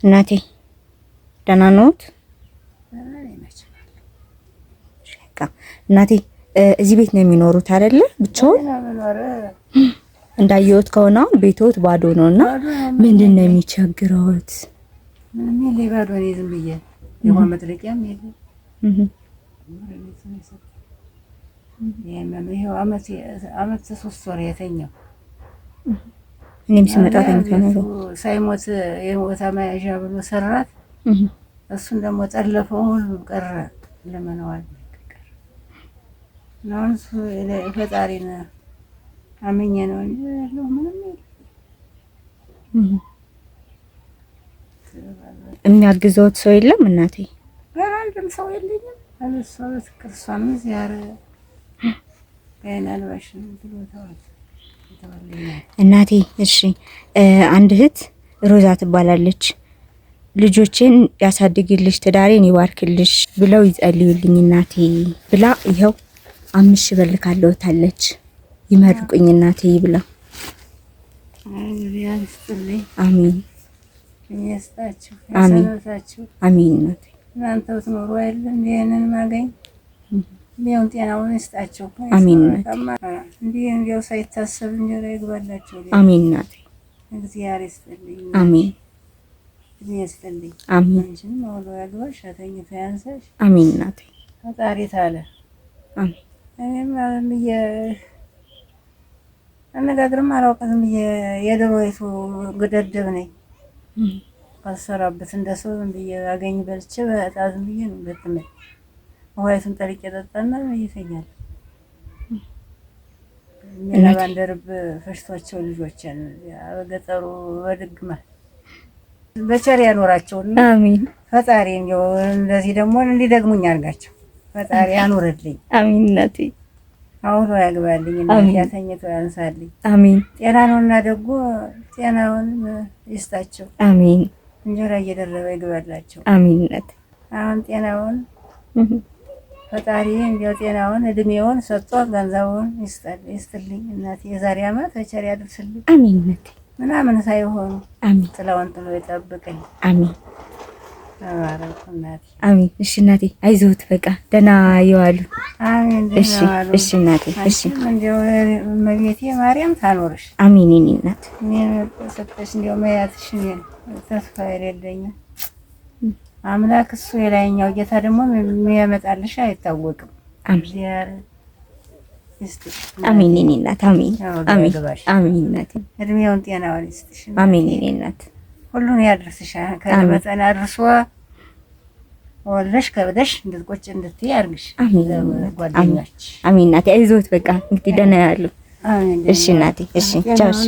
እናቴ ደህና ነዎት? እናቴ እዚህ ቤት ነው የሚኖሩት አይደለ? ብቻውን እንዳየሁት ከሆነ ቤቶት ባዶ ነውና ምንድን ነው የሚቸግረውት? ምን ሊባዶ ነው? ዝም ብዬ የሆነ መጥለቂያም የለም። ይሄው አመት 3 ወር የተኛው እኔም ስመጣ ተኝቶ ሳይሞት የሞታ መያዣ ብሎ ሰራት። እሱን ደግሞ ጠለፈው፣ ሁሉ ቀረ። ለመነዋል ነው እሱ ፈጣሪን አመኘ ነው እንጂ ያለው ምንም የለም። የሚያግዘውት ሰው የለም እናቴ? ኧረ አንድም ሰው የለኝም። አለሷ በትክርሷን ዚያረ ከናልባሽን ብሎታል እናቴ። እሺ አንድ እህት ሮዛ ትባላለች። ልጆችን ያሳድግልሽ ትዳሬን ይባርክልሽ ብለው ይጸልዩልኝ እናቴ ብላ ይኸው 5,000 ብር ልካለውታለች። ይመርቁኝ እናቴ ብላ። አሜን ይስጣችሁ፣ ያሰናታችሁ። አሜን እናቴ። እናንተው ትኖሩ አይደል ይሄንን ማገኝ ቢያው ጤናውን ይስጣችሁ። አሜን። እንዲያው ሳይታሰብ እንጀራ ይግባላችሁ። አሜን እናቴ። እግዚአብሔር ይስጥልኝ። አሜን ይስጥልኝ። አሜን። አንቺን ወሎ ያግባሽ፣ አተኝቶ ያንሳሽ። አሜን እናቴ። ፈጣሪ ታለ። አሜን። እኔም አነጋግርም አላውቅም። የደሮይቱ ገደደብ ነኝ። ካሰራበት እንደሰው ዝም ብዬ አገኝ በልቼ በጣ ዝም ብዬ ነው ገጥመኝ። ውሃይቱን ጠልቄ ጠጣና ይተኛል። እና ባንደርብ ፈሽቷቸው ልጆችን በገጠሩ በድግማል በቸር ያኖራቸውና አሜን። ፈጣሪ እንደዚህ ደግሞ እንዲደግሙኝ አድርጋቸው። ፈጣሪ ያኖርልኝ። አሜን እናቴ። አውሎ ያግባልኝ እና ያተኝቶ ያንሳልኝ። አሜን። ጤና ነውና ደግሞ ጤናውን ይስጣቸው። አሜን። እንጀራ እየደረበ ይግባላቸው። አሜን እናቴ። አሁን ጤናውን ፈጣሪ እንዲያው ጤናውን እድሜውን ሰጥቶ ገንዘቡን ይስጥልኝ እናቴ። የዛሬ አመት በቸር ያድርስልኝ። አሜን እናቴ። ምናምን ሳይሆኑ አሜን። ጥላውን ጥሎ ይጠብቅኝ። አሜን። ተባረኩ እናቴ። አሜን። እሺ እናቴ አይዞት፣ በቃ ደህና ይዋሉ። አሜን። እሺ እሺ እናቴ። እሺ እንዲያው እመቤቴ ማርያም ታኖርሽ። አሜን። የኔ እናት እኔን ሰጠሽ እንዲያው መያትሽ እኔን ተስፋ የሌለኝም አምላክ እሱ የላይኛው ጌታ ደግሞ የሚያመጣልሽ አይታወቅም። አሜን። አሜን የኔ እናት። አሜን አሜን አሜን እናቴ። እድሜውን ጤናውን ይስጥሽ። አሜን የኔ እናት። ሁሉን ያድርስሽ። ከመጠን አድርሶ ወለሽ ከብደሽ እንድትቆጭ እንድትይ አድርግሽ። ጓደኛች አሜን እናቴ። አይዞት በቃ እንግዲህ ደህና ያሉ። እሺ እናቴ። እሺ ቻው። እሺ